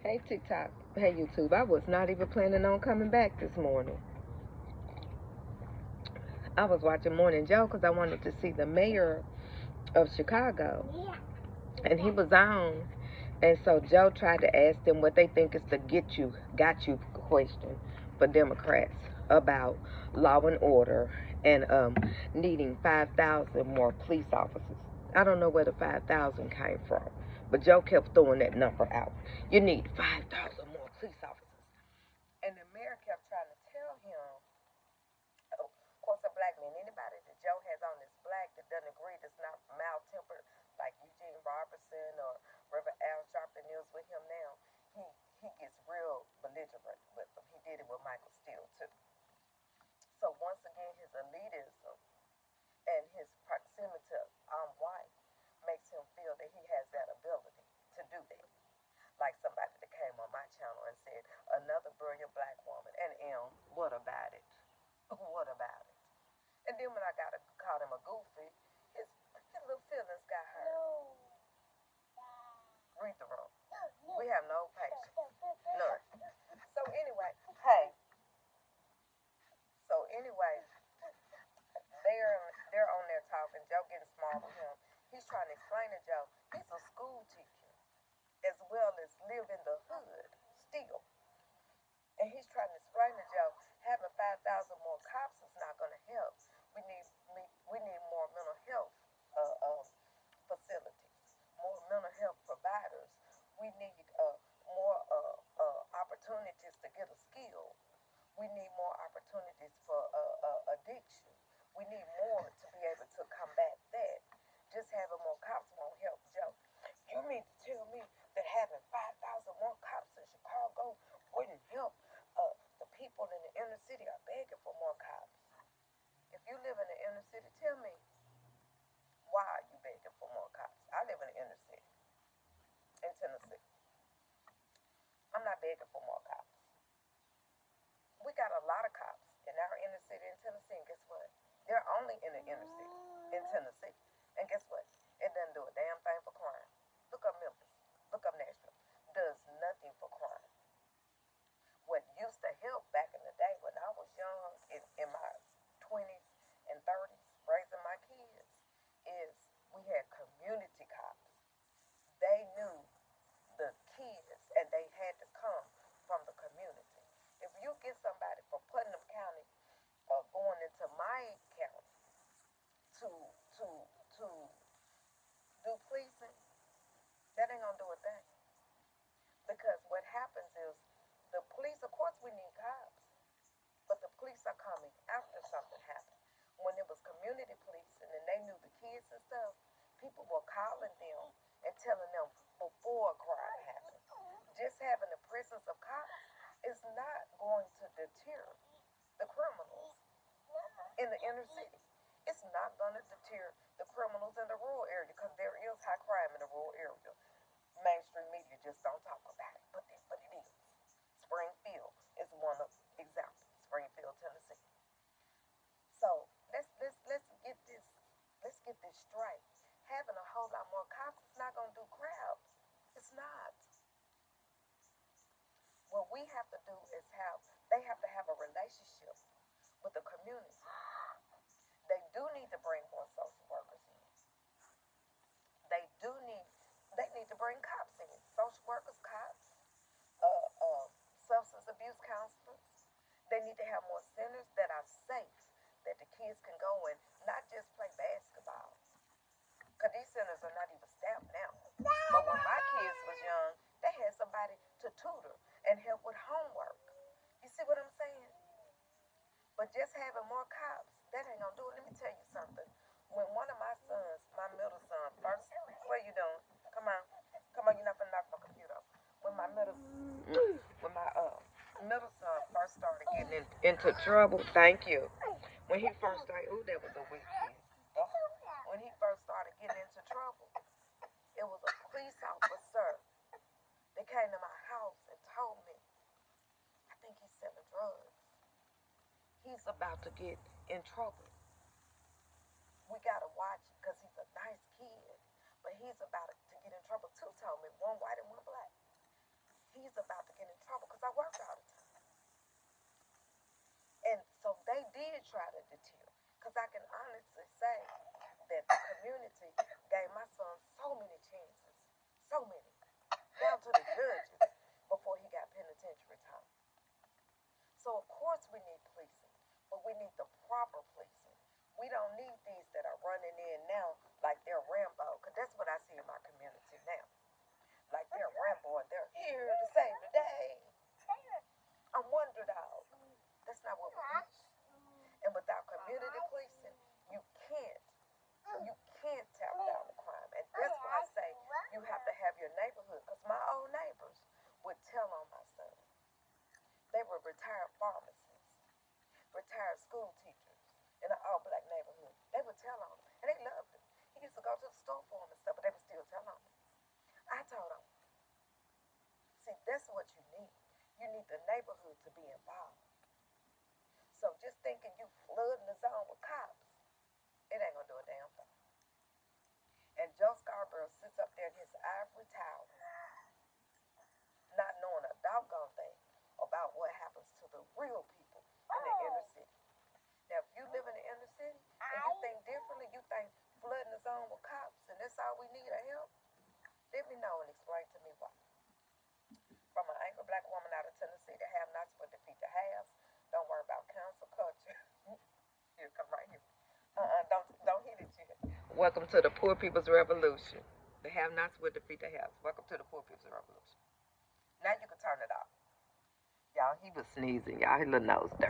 Hey TikTok, hey YouTube. I was not even planning on coming back this morning. I was watching Morning Joe because I wanted to see the mayor of Chicago, and he was on. And so Joe tried to ask them what they think is the got you question for Democrats about law and order and needing 5,000 more police officers. I don't know where the 5,000 came from, but Joe kept throwing that number out. You need 5,000 more police officers. And the mayor kept trying to tell him, oh, of course, a black man, anybody that Joe has on this black that doesn't agree, that's not mild-tempered, like Eugene Robertson or Reverend Al Sharpton is with him now, he, he gets real belligerent with them. He did it with Michael Steele, too. So once again, his elitism and his proximity to white makes him feel that he has that ability to do that. Like somebody that came on my channel and said, another brilliant black woman. And what about it? What about it? And then when I called him a goofy, his little feelings got hurt. Read the room. We have no patience. None. So anyway, hey. So anyway, they're on there talking. Joe getting smart with him. He's trying to explain to Joe he's a school teacher as well as live in the hood still. And he's trying to explain to Joe having 5,000 more cops is not going to help. We need we need more mental health facilities, more mental health providers. We need more opportunities to get a skill. We need more opportunities for addiction. We need more to be able to combat that. Just having more cops won't help, Joe. You mean to tell me that having 5,000 more cops in Chicago wouldn't help? The people in the inner city are begging for more cops. If you live in the inner city, tell me, why are you begging for more cops? I live in the inner city in Tennessee. I'm not begging for more cops. We got a lot of cops in our inner city in Tennessee, and guess what? They're only in the inner city in Tennessee. And guess what? It doesn't do a damn thing for crime. Look up Memphis. Look up Nashville. Does nothing for crime. What used to help back in the day when I was young, in my 20s and 30s, raising my kids, is we had community cops. They knew the kids and they had to come from the community. If you get somebody from Putnam County going into my county to to to do policing, that ain't gonna do a thing. Because what happens is the police, of course, we need cops, but the police are coming after something happened. When it was community policing and they knew the kids and stuff, people were calling them and telling them before a crime happened. Just having the presence of cops is not going to deter the criminals in the inner city. It's not going to deter the criminals in the rural area because there is high crime in the rural area. Mainstream media just don't talk about it, but it is. Springfield is one of examples. Springfield, Tennessee. So let's get this straight. Having a whole lot more cops is not gonna do crap. It's not. What we have to do is they have to have a relationship with the community. They do need to bring more social workers in. They do need they need to bring cops in. Social workers, cops, substance abuse counselors. They need to have more centers that are safe, that the kids can go and not just play basketball. Because these centers are not even staffed now. But when my kids was young, they had somebody to tutor and help with homework. You see what I'm saying? But just having more cops, that ain't gonna do it. Let me tell you something. When one of my sons, my middle son, first, what are you doing? Come on, come on, you're not gonna knock my computer off. When my middle son first started getting into trouble, thank you. When he first started, ooh, that was a weak kid. Oh. When he first started getting into trouble, it was a police officer that came to my house and told me, I think he's selling drugs. He's about to get in trouble. We gotta watch because he's a nice kid, but he's about to get in trouble. Two told me, one white and one black. He's Because I can honestly say that the community gave my son so many chances, so many, down to the judges before he got penitentiary time. So of course we need policing, but we need the proper policing. We don't need these that are running in now like they're Rambo, because that's what I see in my community now. Like they're Rambo and they're here to save the day. I'm Wonder Dog. That's not what we need. And without community policing, you can't you can't tap down the crime. And that's why I say you have to have your neighborhood. Because my old neighbors would tell on my son. They were retired pharmacists, retired school teachers in an all black neighborhood. They would tell on him. And they loved him. He used to go to the store for him and stuff, but they would still tell on him. I told them, see, that's what you need. You need the neighborhood to be involved. So just thinking you flooding the zone with cops, it ain't gonna do a damn thing. And Joe Scarborough sits up there in his ivory tower, not knowing a doggone thing about what happens to the real people in the inner city. Now, if you live in the inner city and you think differently, you think flooding the zone with cops and that's all we need to help, let me know and explain to me why. From an angry black woman out of Tennessee, the have-nots would defeat the haves. Don't worry about council culture. Here, come right here. Don't hit it yet. Welcome to the Poor People's Revolution. The have-nots would defeat the haves. Welcome to the Poor People's Revolution. Now you can turn it off. Y'all, he was sneezing. Y'all, his little nose dirty.